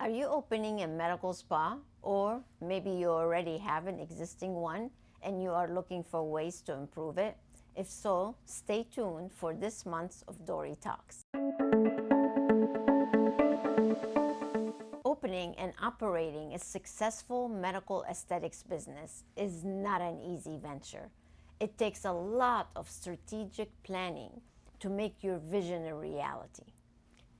Are you opening a medical spa, or maybe you already have an existing one and you are looking for ways to improve it? If so, stay tuned for this month's of Dori Talks. Opening and operating a successful medical aesthetics business is not an easy venture. It takes a lot of strategic planning to make your vision a reality.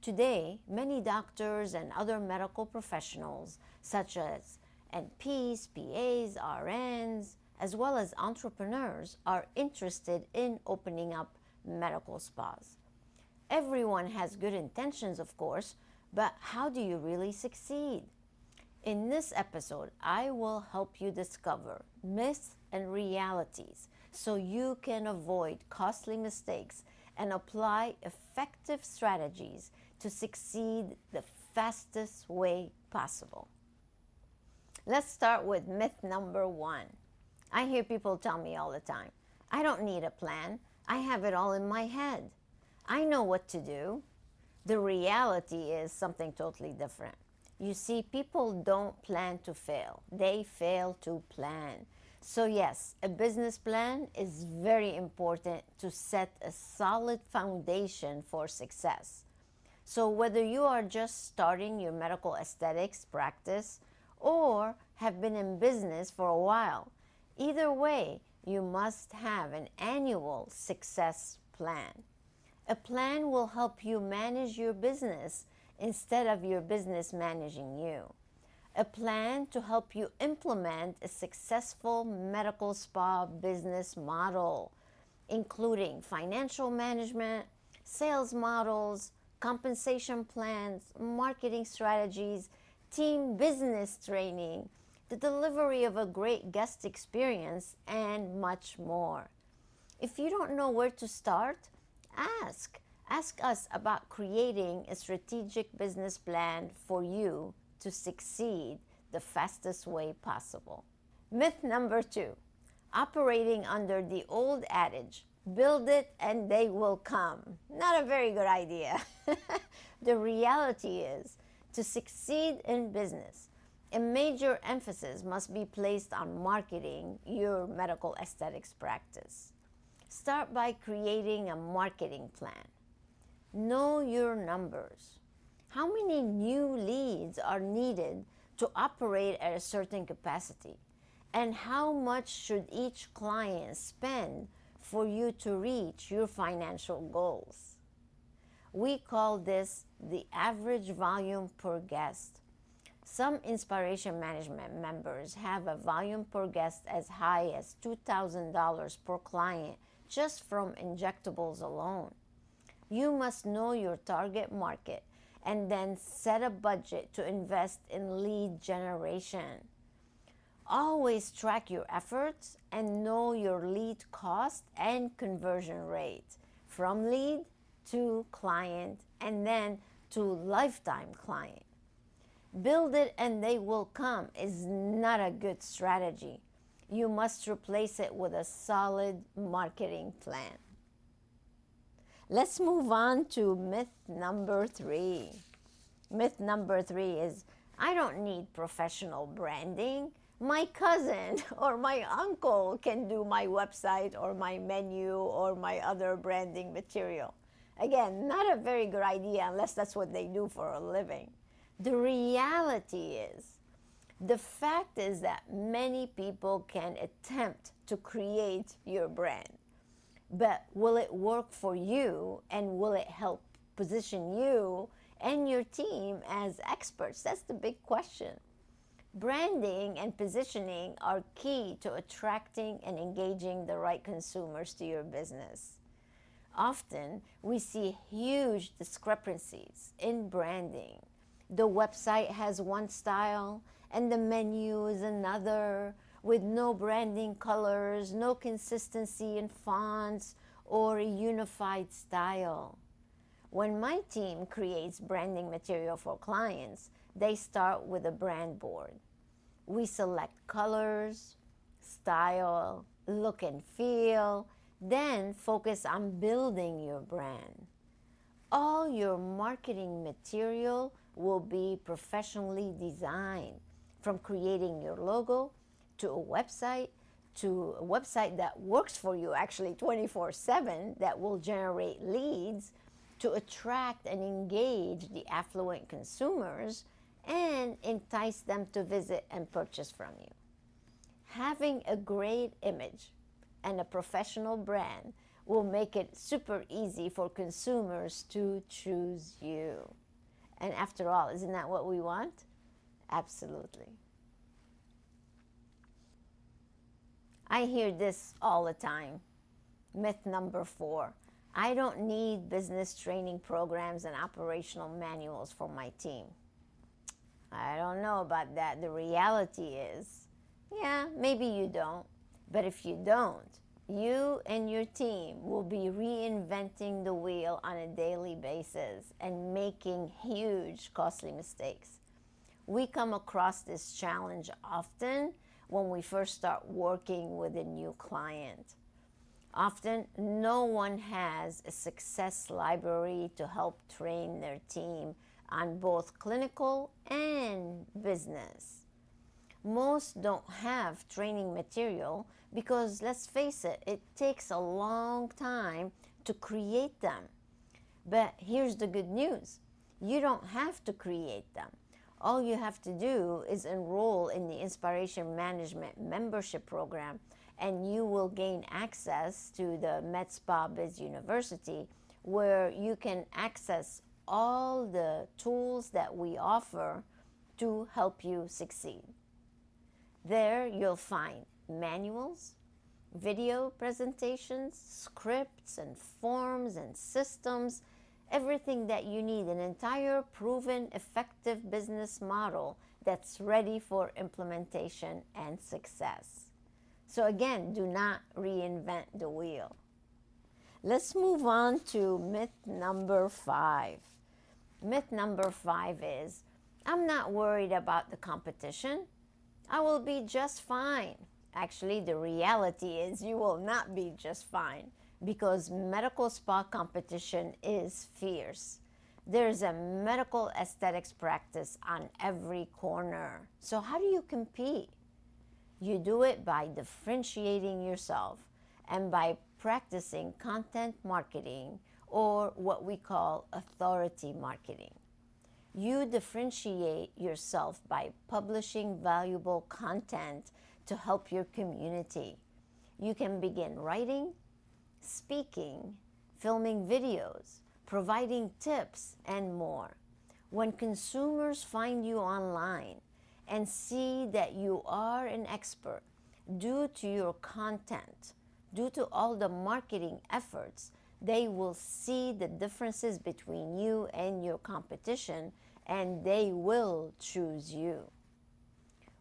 Today, many doctors and other medical professionals, such as NPs, PAs, RNs, as well as entrepreneurs, are interested in opening up medical spas. Everyone has good intentions, of course, but how do you really succeed? In this episode, I will help you discover myths and realities so you can avoid costly mistakes and apply effective strategies to succeed the fastest way possible. Let's start with myth number 1. I hear people tell me all the time, I don't need a plan. I have it all in my head. I know what to do. The reality is something totally different. You see, people don't plan to fail. They fail to plan. So yes, a business plan is very important to set a solid foundation for success. So whether you are just starting your medical aesthetics practice or have been in business for a while, either way, you must have an annual success plan. A plan will help you manage your business instead of your business managing you. A plan to help you implement a successful medical spa business model, including financial management, sales models, compensation plans, marketing strategies, team business training, the delivery of a great guest experience, and much more. If you don't know where to start, ask us about creating a strategic business plan for you to succeed the fastest way possible. Myth number 2, operating under the old adage, build it and they will come. Not a very good idea. The reality is, to succeed in business, a major emphasis must be placed on marketing your medical aesthetics practice. Start by creating a marketing plan. Know your numbers. How many new leads are needed to operate at a certain capacity? And how much should each client spend for you to reach your financial goals? We call this the average volume per guest. Some InSPAration Management members have a volume per guest as high as $2,000 per client just from injectables alone. You must know your target market and then set a budget to invest in lead generation. Always track your efforts and know your lead cost and conversion rate from lead to client and then to lifetime client. Build it and they will come is not a good strategy. You must replace it with a solid marketing plan. Let's move on to myth number 3. Myth number 3 is, I don't need professional branding. My cousin or my uncle can do my website or my menu or my other branding material. Again, not a very good idea unless that's what they do for a living. The reality is, the fact is that many people can attempt to create your brand. But will it work for you, and will it help position you and your team as experts? That's the big question. Branding and positioning are key to attracting and engaging the right consumers to your business. Often, we see huge discrepancies in branding. The website has one style and the menu is another, with no branding colors, no consistency in fonts, or a unified style. When my team creates branding material for clients, they start with a brand board. We select colors, style, look and feel, then focus on building your brand. All your marketing material will be professionally designed, from creating your logo to a website that works for you actually 24/7, that will generate leads to attract and engage the affluent consumers and entice them to visit and purchase from you. Having a great image and a professional brand will make it super easy for consumers to choose you. And after all, isn't that what we want? Absolutely. I hear this all the time. Myth number 4. I don't need business training programs and operational manuals for my team. I don't know about that. The reality is, yeah, maybe you don't. But if you don't, you and your team will be reinventing the wheel on a daily basis and making huge, costly mistakes. We come across this challenge often when we first start working with a new client. Often, no one has a success library to help train their team on both clinical and business. Most don't have training material because, let's face it, it takes a long time to create them. But here's the good news. You don't have to create them. All you have to do is enroll in the InSPAration Management membership program, and you will gain access to the Spa Biz University, where you can access all the tools that we offer to help you succeed. There you'll find manuals, video presentations, scripts and forms and systems, everything that you need, an entire proven effective business model that's ready for implementation and success. So again, do not reinvent the wheel. Let's move on to myth number 5. Myth number 5 is, I'm not worried about the competition. I will be just fine. Actually, the reality is you will not be just fine, because medical spa competition is fierce. There's a medical aesthetics practice on every corner. So how do you compete? You do it by differentiating yourself and by practicing content marketing, or what we call authority marketing. You differentiate yourself by publishing valuable content to help your community. You can begin writing, speaking, filming videos, providing tips, and more. When consumers find you online and see that you are an expert due to your content, due to all the marketing efforts, they will see the differences between you and your competition, and they will choose you.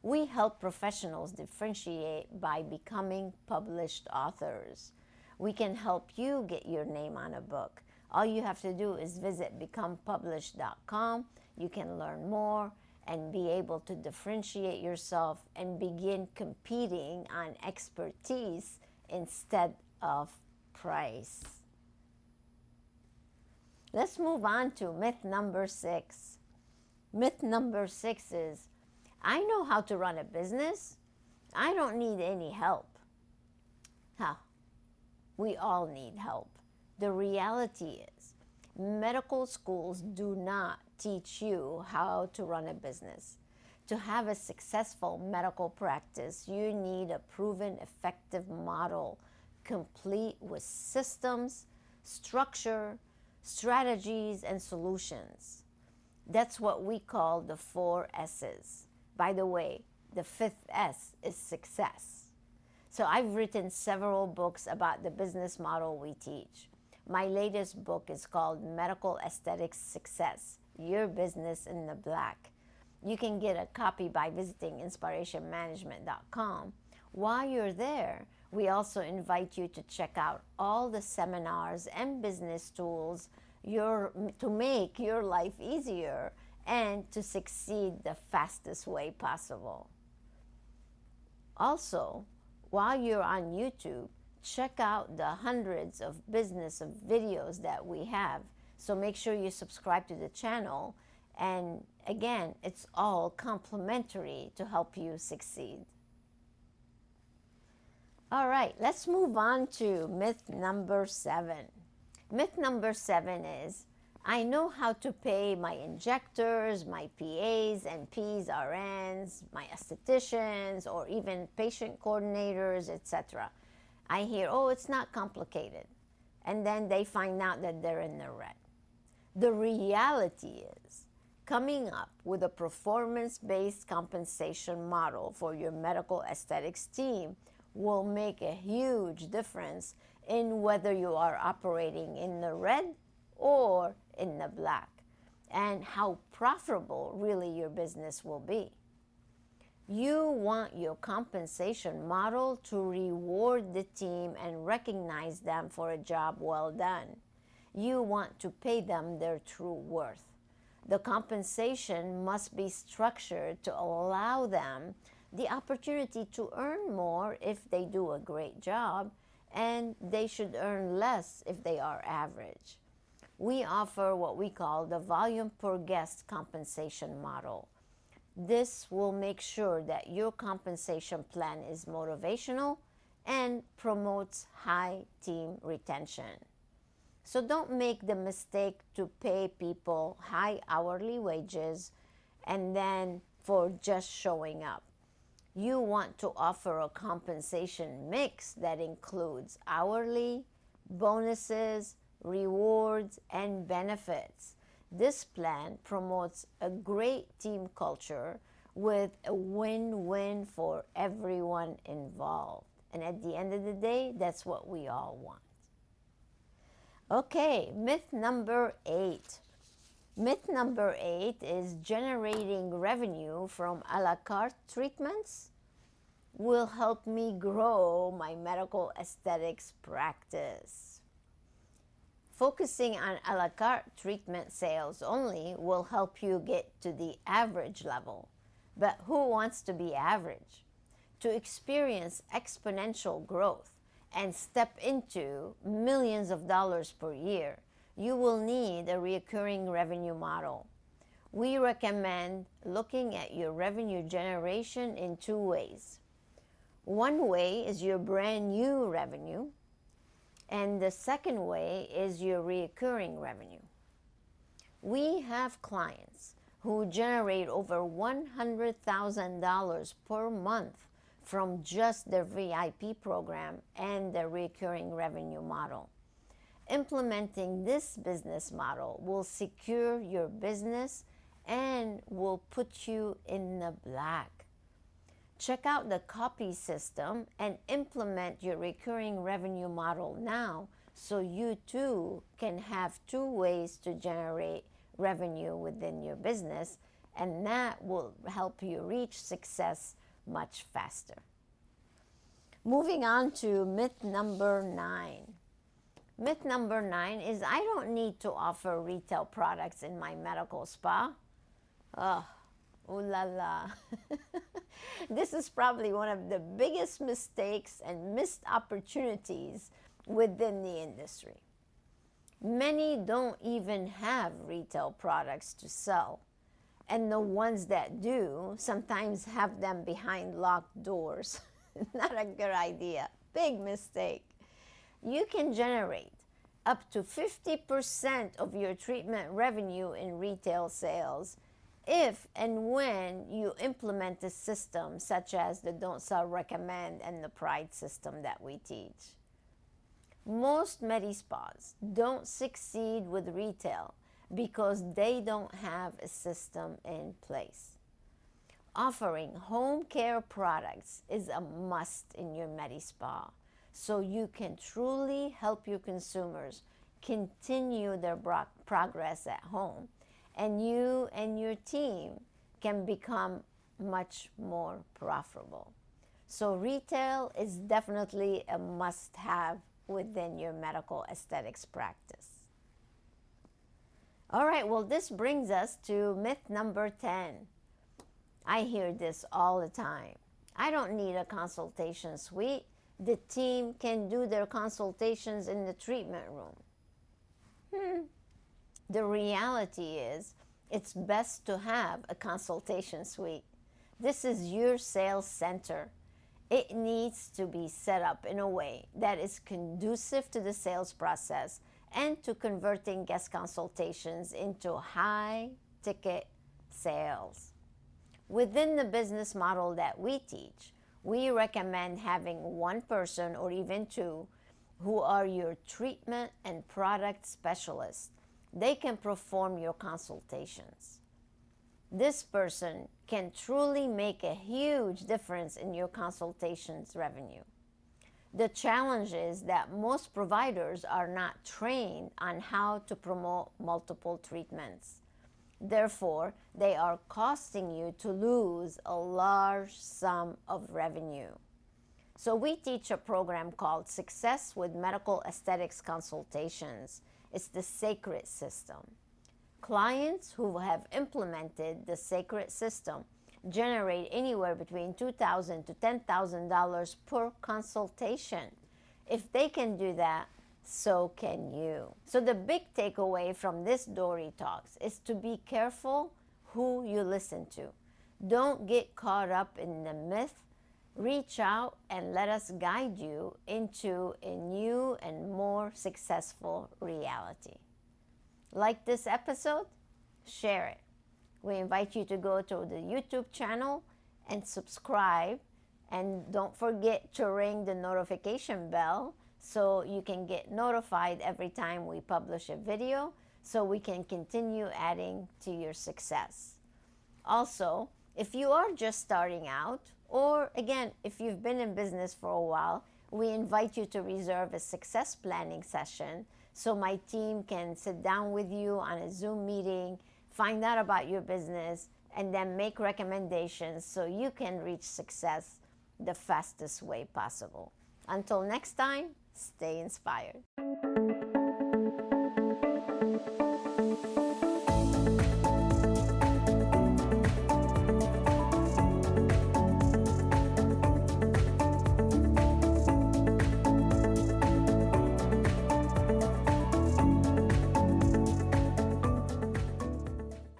We help professionals differentiate by becoming published authors. We can help you get your name on a book. All you have to do is visit becomepublished.com. You can learn more and be able to differentiate yourself and begin competing on expertise instead of price. Let's move on to myth number 6. Myth number 6 is, I know how to run a business. I don't need any help. We all need help. The reality is, medical schools do not teach you how to run a business. To have a successful medical practice, you need a proven, effective model, complete with systems, structure, strategies, and solutions. That's what we call the 4 S's. By the way, the 5th S is success. So I've written several books about the business model we teach. My latest book is called Medical Aesthetics Success, Your Business in the Black. You can get a copy by visiting InSPArationManagement.com. While you're there, we also invite you to check out all the seminars and business tools to make your life easier and to succeed the fastest way possible. Also, while you're on YouTube, check out the hundreds of business videos that we have. So make sure you subscribe to the channel And again, it's all complementary to help you succeed. All right, let's move on to myth number 7. Myth number 7 is, I know how to pay my injectors, my PAs and Ps, RNs, my estheticians, or even patient coordinators, etc. I hear, oh, it's not complicated. And then they find out that they're in the red. The reality is, coming up with a performance-based compensation model for your medical aesthetics team will make a huge difference in whether you are operating in the red or in the black, and how profitable really your business will be. You want your compensation model to reward the team and recognize them for a job well done. You want to pay them their true worth. The compensation must be structured to allow them the opportunity to earn more if they do a great job, and they should earn less if they are average. We offer what we call the volume per guest compensation model. This will make sure that your compensation plan is motivational and promotes high team retention. So don't make the mistake to pay people high hourly wages and then for just showing up. You want to offer a compensation mix that includes hourly, bonuses, rewards, and benefits. This plan promotes a great team culture with a win-win for everyone involved. And at the end of the day, that's what we all want. Okay, myth number 8. Myth number 8 is generating revenue from a la carte treatments will help me grow my medical aesthetics practice. Focusing on a la carte treatment sales only will help you get to the average level. But who wants to be average? To experience exponential growth and step into millions of dollars per year, you will need a recurring revenue model. We recommend looking at your revenue generation in 2 ways. One way is your brand new revenue, and the second way is your recurring revenue. We have clients who generate over $100,000 per month from just their VIP program and their recurring revenue model. Implementing this business model will secure your business and will put you in the black. Check out the C.O.P.I.E system and implement your recurring revenue model now so you too can have 2 ways to generate revenue within your business, and that will help you reach success much faster. Moving on to myth number 9. Myth number 9 is I don't need to offer retail products in my medical spa. Oh, ooh la la. This is probably one of the biggest mistakes and missed opportunities within the industry. Many don't even have retail products to sell, and the ones that do sometimes have them behind locked doors. Not a good idea. Big mistake. You can generate up to 50% of your treatment revenue in retail sales if and when you implement a system such as the Don't Sell, Recommend and the P.R.I.D.E system that we teach. Most medispas don't succeed with retail because they don't have a system in place. Offering home care products is a must in your medispa so you can truly help your consumers continue their progress at home, and you and your team can become much more profitable. So retail is definitely a must-have within your medical aesthetics practice. All right, well, this brings us to myth number 10. I hear this all the time. I don't need a consultation suite. The team can do their consultations in the treatment room. The reality is it's best to have a consultation suite. This is your sales center. It needs to be set up in a way that is conducive to the sales process and to converting guest consultations into high-ticket sales. Within the business model that we teach, we recommend having one person or even two who are your treatment and product specialists. They can perform your consultations. This person can truly make a huge difference in your consultations revenue. The challenge is that most providers are not trained on how to promote multiple treatments. Therefore, they are costing you to lose a large sum of revenue. So we teach a program called Success with Medical Aesthetics Consultations. It's the S.A.C.R.E.D system. Clients who have implemented the S.A.C.R.E.D system generate anywhere between $2,000 to $10,000 per consultation. If they can do that, so can you. So the big takeaway from this Dori Talks is to be careful who you listen to. Don't get caught up in the myth. Reach out and let us guide you into a new and more successful reality. Like this episode? Share it. We invite you to go to the YouTube channel and subscribe, and don't forget to ring the notification bell so you can get notified every time we publish a video so we can continue adding to your success. Also, if you are just starting out, or again, if you've been in business for a while, we invite you to reserve a success planning session so my team can sit down with you on a Zoom meeting, find out about your business, and then make recommendations so you can reach success the fastest way possible. Until next time, stay inspired.